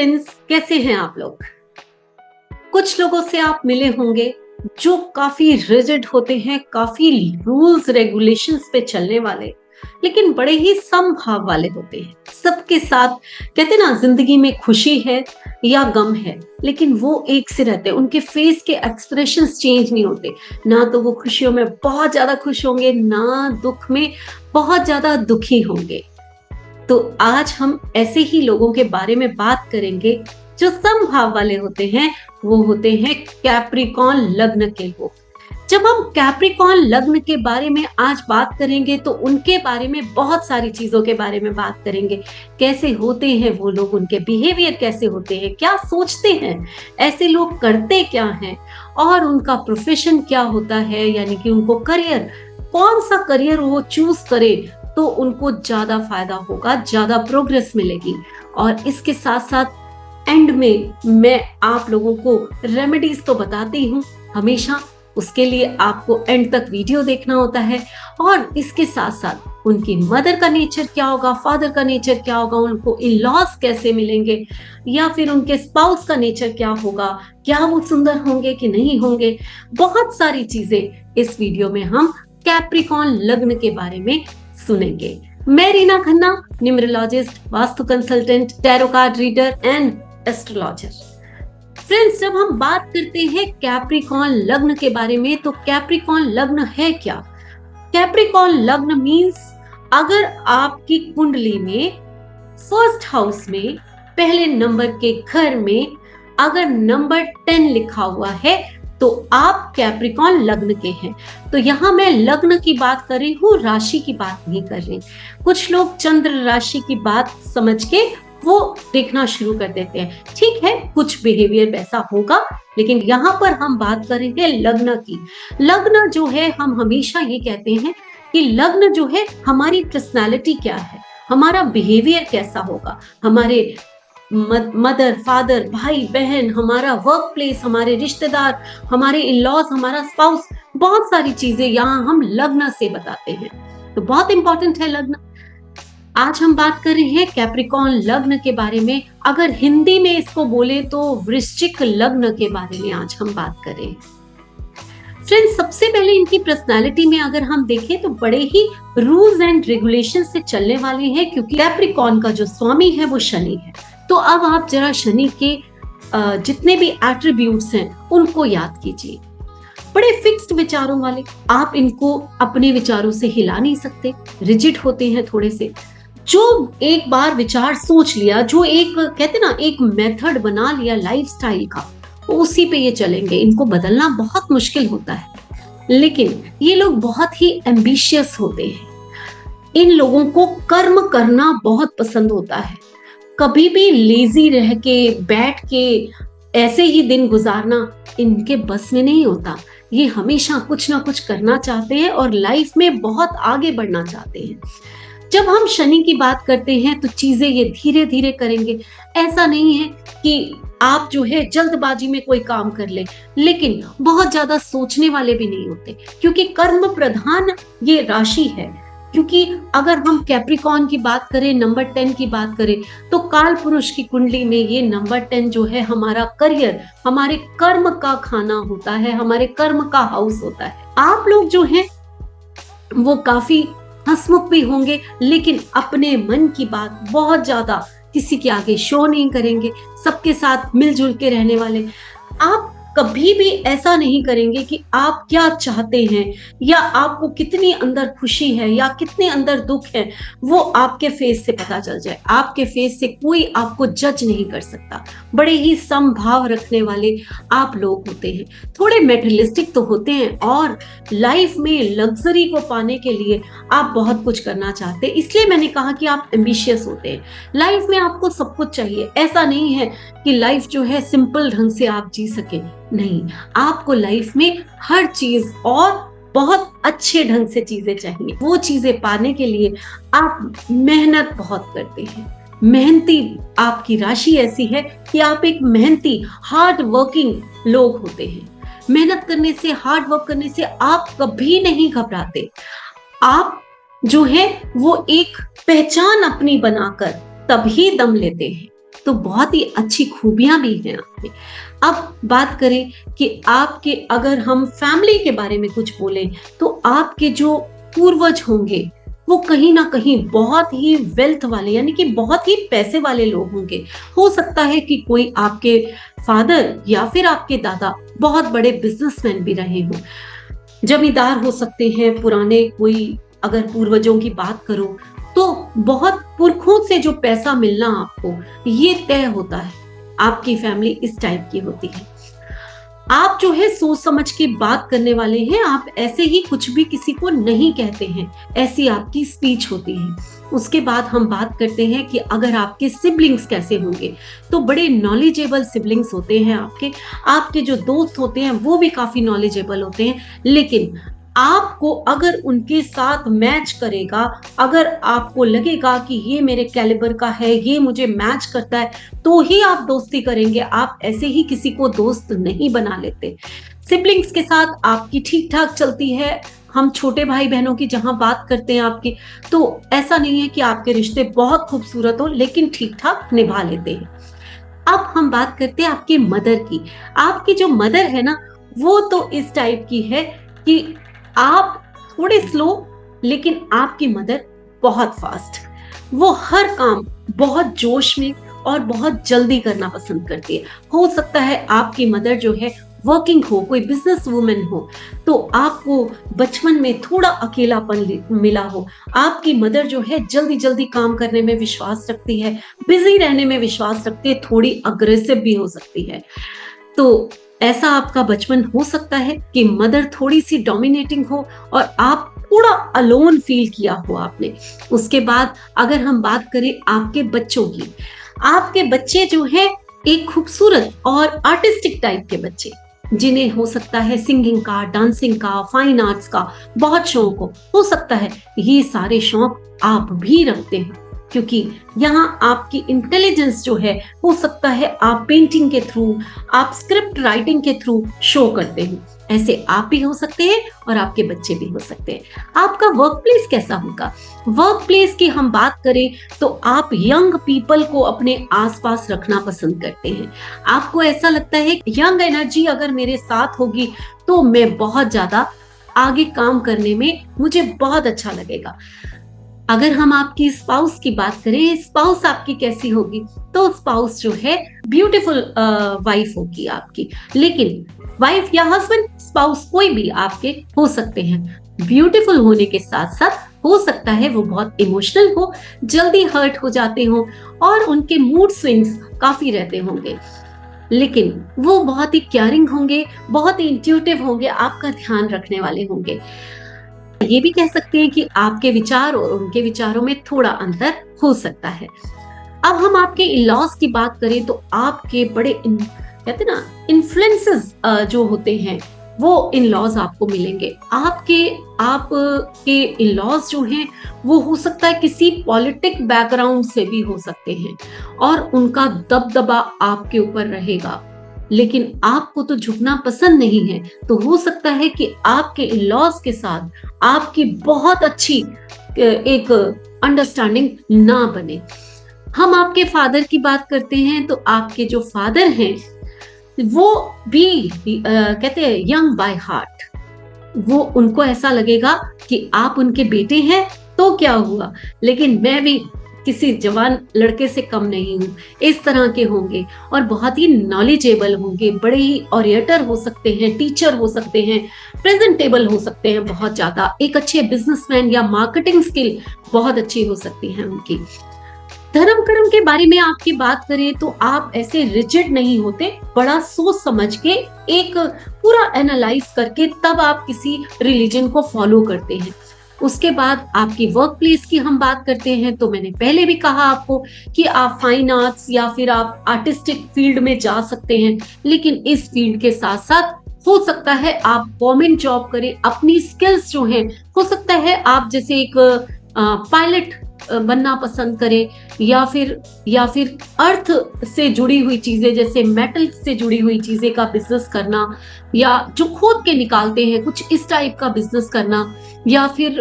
Friends, कैसे हैं आप लोग। कुछ लोगों से आप मिले होंगे जो काफी रिजिड होते हैं, काफी रूल्स रेगुलेशंस पे चलने वाले, लेकिन बड़े ही समभाव वाले होते हैं। सबके साथ कहते ना, जिंदगी में खुशी है या गम है, लेकिन वो एक से रहते हैं। उनके फेस के एक्सप्रेशंस चेंज नहीं होते। ना तो वो खुशियों में बहुत ज्यादा खुश होंगे, ना दुख में बहुत ज्यादा दुखी होंगे। तो आज हम ऐसे ही लोगों के बारे में बात करेंगे जो समभाव वाले होते हैं। वो होते हैं कैप्रिकॉर्न लग्न के लोग। जब हम कैप्रिकॉर्न लग्न के बारे में आज बात करेंगे तो उनके बारे में बहुत सारी चीजों के बारे में बात करेंगे। कैसे होते हैं वो लोग, उनके बिहेवियर कैसे होते हैं, क्या सोचते हैं, ऐसे लोग करते क्या हैं, और उनका प्रोफेशन क्या होता है, यानी कि उनको करियर, कौन सा करियर वो चूज करे तो उनको ज्यादा फायदा होगा, ज्यादा प्रोग्रेस मिलेगी। और इसके साथ साथ एंड में मैं आप लोगों को रेमेडीज तो बताती हूँ हमेशा, उसके लिए आपको एंड तक वीडियो देखना होता है। और इसके साथ साथ उनकी मदर का नेचर क्या होगा, फादर का नेचर क्या होगा, उनको इन लॉज कैसे मिलेंगे, या फिर उनके स्पाउस का नेचर क्या होगा, क्या वो सुंदर होंगे कि नहीं होंगे। बहुत सारी चीजें इस वीडियो में हम कैप्रिकॉर्न लग्न के बारे में सुनेंगे। मैं Reena Khanna, numerologist, vastu consultant, tarot card reader and astrologer. Friends, जब हम बात करते हैं कैप्रिकॉर्न लग्न के बारे में, तो कैप्रिकॉर्न लग्न है क्या? कैप्रिकॉर्न लग्न मींस अगर आपकी कुंडली में फर्स्ट हाउस में पहले नंबर के घर में अगर नंबर 10 लिखा हुआ है तो आप कैप्रिकॉर्न लग्न के हैं। तो यहाँ मैं लग्न की बात कर रही हूँ, राशि की बात नहीं कर रही। कुछ लोग चंद्र राशि की बात समझ के वो देखना शुरू कर देते हैं। ठीक है, कुछ बिहेवियर वैसा होगा, लेकिन यहाँ पर हम बात कर रहे हैं लग्न की। लग्न जो है, हम हमेशा ये कहते हैं कि लग्न जो है हमारी पर्सनालिटी क्या है, हमारा बिहेवियर कैसा होगा, हमारे मदर, फादर, भाई बहन, हमारा वर्क प्लेस, हमारे रिश्तेदार, हमारे इन-लॉज, हमारा स्पाउस, बहुत सारी चीजें यहाँ हम लग्न से बताते हैं। तो बहुत इंपॉर्टेंट है लग्न। आज हम बात कर रहे हैं कैप्रिकॉर्न लग्न के बारे में। अगर हिंदी में इसको बोले तो वृश्चिक लग्न के बारे में आज हम बात करें। फ्रेंड्स, सबसे पहले इनकी पर्सनालिटी में अगर हम देखें तो बड़े ही रूल्स एंड रेगुलेशन से चलने वाले हैं, क्योंकि कैप्रिकॉर्न का जो स्वामी है वो शनि है। तो अब आप जरा शनि के जितने भी एट्रीब्यूट्स हैं उनको याद कीजिए। बड़े फिक्स्ड विचारों वाले, आप इनको अपने विचारों से हिला नहीं सकते, रिजिड होते हैं थोड़े से। जो एक बार विचार सोच लिया, जो एक कहते ना एक मेथड बना लिया लाइफस्टाइल का, उसी पे ये चलेंगे। इनको बदलना बहुत मुश्किल होता है, लेकिन ये लोग बहुत ही एम्बिशियस होते हैं। इन लोगों को कर्म करना बहुत पसंद होता है। कभी भी लेजी रह के बैठ के ऐसे ही दिन गुजारना इनके बस में नहीं होता। ये हमेशा कुछ ना कुछ करना चाहते हैं और लाइफ में बहुत आगे बढ़ना चाहते हैं। जब हम शनि की बात करते हैं तो चीजें ये धीरे धीरे करेंगे। ऐसा नहीं है कि आप जो है जल्दबाजी में कोई काम कर ले, लेकिन बहुत ज्यादा सोचने वाले भी नहीं होते, क्योंकि कर्म प्रधान ये राशि है। क्योंकि अगर हम कैप्रिकॉर्न की बात करें, नंबर 10 की बात करें, तो काल पुरुष की कुंडली में ये नंबर 10 जो है हमारा करियर, हमारे कर्म का खाना होता है, हमारे कर्म का हाउस होता है। आप लोग जो हैं वो काफी हंसमुख भी होंगे, लेकिन अपने मन की बात बहुत ज्यादा किसी के आगे शो नहीं करेंगे, सबके साथ मिलजुल के रहने वाले। आप कभी भी ऐसा नहीं करेंगे कि आप क्या चाहते हैं या आपको कितनी अंदर खुशी है या कितने अंदर दुख है, वो आपके फेस से पता चल जाए। आपके फेस से कोई आपको जज नहीं कर सकता। बड़े ही समभाव रखने वाले आप लोग होते हैं। थोड़े मेटेरियलिस्टिक तो होते हैं, और लाइफ में लग्जरी को पाने के लिए आप बहुत कुछ करना चाहते हैं। इसलिए मैंने कहा कि आप एम्बिशियस होते हैं। लाइफ में आपको सब कुछ चाहिए। ऐसा नहीं है कि लाइफ जो है सिंपल ढंग से आप जी सके, नहीं, आपको लाइफ में हर चीज और बहुत अच्छे ढंग से चीजें चाहिए। वो चीजें पाने के लिए आप मेहनत बहुत करते हैं। मेहनती आपकी राशि ऐसी है कि आप एक मेहनती, हार्ड वर्किंग लोग होते हैं। मेहनत करने से, हार्ड वर्क करने से आप कभी नहीं घबराते। आप जो है वो एक पहचान अपनी बनाकर तभी दम लेते हैं। तो बहुत ही अच्छी खूबियां भी हैं आप में। अब बात करें कि आपके, अगर हम फैमिली के बारे में कुछ बोलें, तो आपके जो पूर्वज होंगे वो कहीं ना कहीं बहुत ही वेल्थ वाले, यानी कि बहुत ही पैसे वाले लोग होंगे। हो सकता है कि कोई आपके फादर या फिर आपके दादा बहुत बड़े बिजनेसमैन भी रहे हों, जमींदार हो सकते हैं पुराने कोई। अगर पूर्वजों की बात करो तो बहुत पुरखों से जो पैसा मिलना आपको, ये तय होता है। आपकी फैमिली इस टाइप की होती है। आप जो है सोच समझ के बात करने वाले हैं, आप ऐसे ही कुछ भी किसी को नहीं कहते हैं, ऐसी आपकी स्पीच होती है। उसके बाद हम बात करते हैं कि अगर आपके सिबलिंग्स कैसे होंगे, तो बड़े नॉलेजेबल सिबलिंग्स होते हैं आपके। आपके जो दोस्त होते हैं वो भी काफी नॉलेजेबल होते हैं, लेकिन आपको अगर उनके साथ मैच करेगा, अगर आपको लगेगा कि ये मेरे कैलिबर का है, ये मुझे मैच करता है, तो ही आप दोस्ती करेंगे। आप ऐसे ही किसी को दोस्त नहीं बना लेते। सिबलिंग्स के साथ आपकी ठीक ठाक चलती है। हम छोटे भाई बहनों की जहां बात करते हैं आपकी, तो ऐसा नहीं है कि आपके रिश्ते बहुत खूबसूरत हो, लेकिन ठीक ठाक निभा लेते हैं। अब हम बात करते हैं आपके मदर की। आपकी जो मदर है ना, वो तो इस टाइप की है कि आप थोड़े स्लो, लेकिन आपकी मदर बहुत फास्ट। वो हर काम बहुत जोश में और बहुत जल्दी करना पसंद करती है। हो सकता है आपकी मदर जो है वर्किंग हो, कोई बिजनेस वुमेन हो, तो आपको बचपन में थोड़ा अकेलापन मिला हो। आपकी मदर जो है जल्दी जल्दी काम करने में विश्वास रखती है, बिजी रहने में विश्वास रखती है, थोड़ी अग्रेसिव भी हो सकती है। तो ऐसा आपका बचपन हो सकता है कि मदर थोड़ी सी डोमिनेटिंग हो और आप थोड़ा अलोन फील किया हो आपने। उसके बाद अगर हम बात करें आपके बच्चों की, आपके बच्चे जो है एक खूबसूरत और आर्टिस्टिक टाइप के बच्चे, जिन्हें हो सकता है सिंगिंग का, डांसिंग का, फाइन आर्ट्स का बहुत शौक हो सकता है ये सारे शौक आप भी रखते हैं, क्योंकि यहाँ आपकी इंटेलिजेंस जो है, हो सकता है आप पेंटिंग के थ्रू, आप स्क्रिप्ट राइटिंग के थ्रू शो करते हैं। ऐसे आप भी हो सकते हैं और आपके बच्चे भी हो सकते हैं। आपका वर्क प्लेस कैसा होगा? वर्क प्लेस की हम बात करें तो आप यंग पीपल को अपने आसपास रखना पसंद करते हैं। आपको ऐसा लगता है यंग एनर्जी अगर मेरे साथ होगी तो मैं बहुत ज्यादा आगे काम करने में मुझे बहुत अच्छा लगेगा। अगर हम आपकी स्पाउस की बात करें, स्पाउस आपकी कैसी होगी, तो स्पाउस जो है ब्यूटीफुल वाइफ होगी आपकी। लेकिन वाइफ या हस्बैंड, स्पाउस कोई भी आपके हो सकते हैं। ब्यूटीफुल होने के साथ साथ हो सकता है वो बहुत इमोशनल हो, जल्दी हर्ट हो जाते हो और उनके मूड स्विंग्स काफी रहते होंगे। लेकिन वो बहुत ही केयरिंग होंगे, बहुत ही इंट्यूटिव होंगे, आपका ध्यान रखने वाले होंगे। ये भी कह सकते हैं कि आपके विचार और उनके विचारों में थोड़ा अंतर हो सकता है। अब हम आपके इन-लॉज की बात करें तो आपके बड़े कहते ना इन्फ्लुएंसेस जो होते हैं, वो इन-लॉज आपको मिलेंगे। आपके इन-लॉज जो हैं वो हो सकता है किसी पॉलिटिक बैकग्राउंड से भी हो सकते हैं और उनका दबदबा आपके ऊपर रहेगा, लेकिन आपको तो झुकना पसंद नहीं है। तो हो सकता है कि आपके इन-लॉज के साथ आपकी बहुत अच्छी एक अंडरस्टैंडिंग ना बने। हम आपके फादर की बात करते हैं तो आपके जो फादर हैं वो भी कहते हैं यंग बाय हार्ट। वो उनको ऐसा लगेगा कि आप उनके बेटे हैं तो क्या हुआ, लेकिन मैं भी किसी जवान लड़के से कम नहीं हूँ, इस तरह के होंगे। और बहुत ही नॉलेजेबल होंगे, बड़े ही ओरिएटर हो सकते हैं, टीचर हो सकते हैं, प्रेजेंटेबल हो सकते हैं बहुत ज्यादा, एक अच्छे बिजनेसमैन या मार्केटिंग स्किल बहुत अच्छी हो सकती है उनकी। धर्म कर्म के बारे में आपकी बात करें तो आप ऐसे रिजिड नहीं होते, बड़ा सोच समझ के एक पूरा एनालाइज करके तब आप किसी रिलीजन को फॉलो करते हैं। उसके बाद आपकी वर्क प्लेस की हम बात करते हैं तो मैंने पहले भी कहा आपको कि आप फाइन आर्ट्स या फिर आप आर्टिस्टिक फील्ड में जा सकते हैं, लेकिन इस फील्ड के साथ साथ हो सकता है आप गवर्नमेंट जॉब करें, अपनी स्किल्स जो हैं, हो सकता है आप जैसे एक पायलट बनना पसंद करें, या फिर अर्थ से जुड़ी हुई चीजें जैसे मेटल से जुड़ी हुई चीजें का बिजनेस करना, या जो खोद के निकालते हैं कुछ इस टाइप का बिजनेस करना, या फिर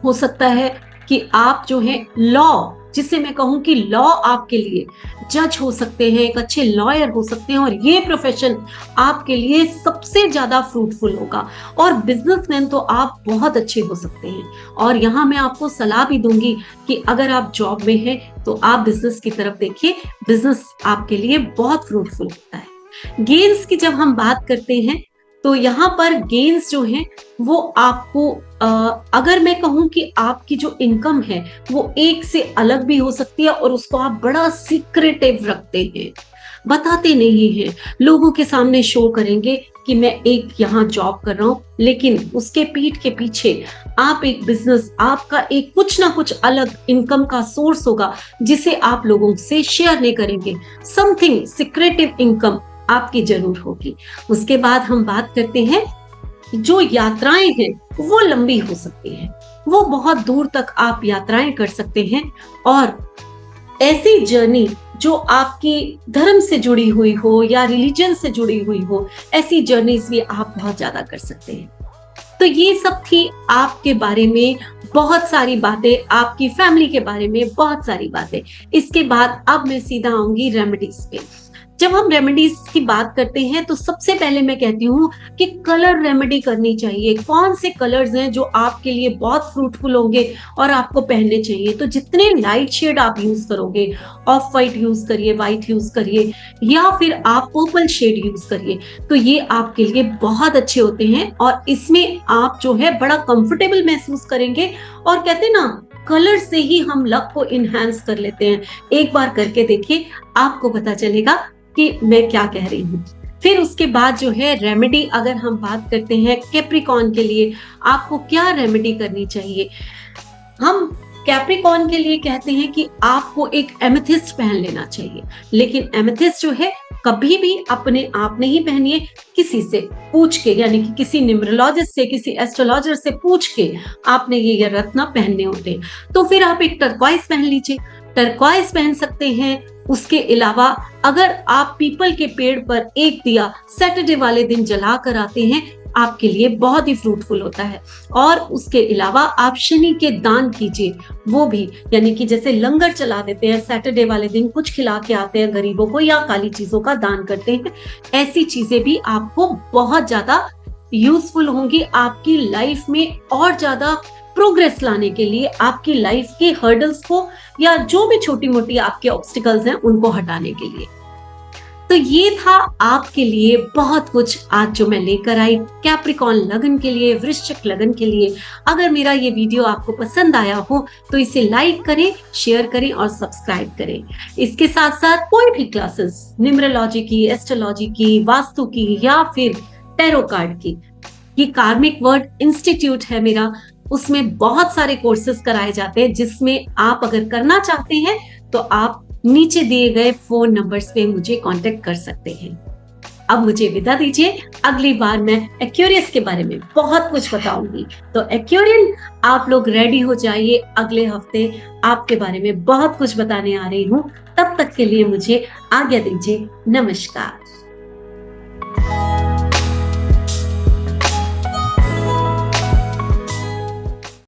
हो सकता है कि आप जो है लॉ जिसे मैं कहूं कि लॉ आपके लिए जज हो सकते हैं, एक अच्छे लॉयर हो सकते हैं, और ये प्रोफेशन आपके लिए सबसे ज्यादा फ्रूटफुल होगा। और बिजनेसमैन तो आप बहुत अच्छे हो सकते हैं। और यहाँ मैं आपको सलाह भी दूंगी कि अगर आप जॉब में हैं तो आप बिजनेस की तरफ देखिए, बिजनेस आपके लिए बहुत फ्रूटफुल होता है। गेन्स की जब हम बात करते हैं तो यहाँ पर गेन्स जो हैं वो आपको अगर मैं कहूं कि आपकी जो इनकम है वो एक से अलग भी हो सकती है, और उसको आप बड़ा सीक्रेटिव रखते हैं, बताते नहीं हैं, लोगों के सामने शो करेंगे कि मैं एक यहाँ जॉब कर रहा हूं, लेकिन उसके पीठ के पीछे आप एक बिजनेस, आपका एक कुछ ना कुछ अलग इनकम का सोर्स होगा जिसे आप लोगों से शेयर नहीं करेंगे। समथिंग सीक्रेटिव इनकम आपकी जरूर होगी। उसके बाद हम बात करते हैं, जो यात्राएं हैं वो लंबी हो सकती हैं, वो बहुत दूर तक आप यात्राएं कर सकते हैं, और ऐसी जर्नी जो आपकी धर्म से जुड़ी हुई हो या रिलीजन से जुड़ी हुई हो, ऐसी जर्नीज भी आप बहुत ज्यादा कर सकते हैं। तो ये सब थी आपके बारे में बहुत सारी बातें, आपकी फैमिली के बारे में बहुत सारी बातें। इसके बाद अब मैं सीधा आऊंगी रेमेडीज पे। जब हम रेमेडीज की बात करते हैं तो सबसे पहले मैं कहती हूँ कि कलर रेमेडी करनी चाहिए। कौन से कलर्स हैं जो आपके लिए बहुत फ्रूटफुल होंगे और आपको पहनने चाहिए? तो जितने लाइट शेड आप यूज करोगे, ऑफ वाइट यूज करिए, व्हाइट यूज करिए, या फिर आप पर्पल शेड यूज करिए, तो ये आपके लिए बहुत अच्छे होते हैं, और इसमें आप जो है बड़ा कंफर्टेबल महसूस करेंगे। और कहते हैं ना, कलर से ही हम लक को इनहेंस कर लेते हैं। एक बार करके देखिए, आपको पता चलेगा कि मैं क्या कह रही हूँ। फिर उसके बाद जो है रेमेडी, अगर हम बात करते हैं कैप्रिकॉर्न के लिए आपको क्या रेमेडी करनी चाहिए, हम कैप्रिकॉर्न के लिए कहते हैं कि आपको एक एमेथिस्ट पहन लेना चाहिए। लेकिन एमेथिस्ट जो है कभी भी अपने आप नहीं पहनिए, किसी से पूछ के, यानी कि किसी न्यूमरोलॉजिस्ट से, किसी एस्ट्रोलॉजर से पूछ के आपने ये रत्न पहनने होते हैं। तो फिर आप एक टर्क्वाइज पहन लीजिए, टर्क्वाइज पहन सकते हैं। उसके अलावा अगर आप पीपल के पेड़ पर एक दिया सैटरडे वाले दिन जला कर आते हैं, आपके लिए बहुत ही फ्रूटफुल होता है। और उसके अलावा आप शनि के दान कीजिए, वो भी, यानी कि जैसे लंगर चला देते हैं सैटरडे वाले दिन, कुछ खिला के आते हैं गरीबों को या काली चीजों का दान करते हैं, ऐसी चीजें भी आपको बहुत ज्यादा यूजफुल होंगी आपकी लाइफ में, और ज्यादा प्रोग्रेस लाने के लिए, आपकी लाइफ के हर्डल्स को या जो भी छोटी मोटी आपके ऑब्स्टिकल्स हैं उनको हटाने के लिए। तो ये था आपके लिए बहुत कुछ आज जो मैं लेकर आई कैप्रिकॉर्न लगन के लिए, वृश्चिक लगन के लिए। अगर मेरा ये वीडियो आपको पसंद आया हो तो इसे लाइक करें, शेयर करें और सब्सक्राइब करें। इसके साथ साथ कोई भी क्लासेस न्यूमरोलॉजी की, एस्ट्रोलॉजी की, वास्तु की या फिर टैरो कार्ड की, ये कार्मिक वर्ड इंस्टीट्यूट है मेरा, उसमें बहुत सारे कोर्सेज कराए जाते हैं, जिसमें आप अगर करना चाहते हैं तो आप नीचे दिए गए फोन नंबर्स पे मुझे कांटेक्ट कर सकते हैं। अब मुझे विदा दीजिए, अगली बार मैं एक्वेरियस के बारे में बहुत कुछ बताऊंगी। तो एक्वेरियन, आप लोग रेडी हो जाइए, अगले हफ्ते आपके बारे में बहुत कुछ बताने आ रही हूँ। तब तक के लिए मुझे आज्ञा दीजिए, नमस्कार।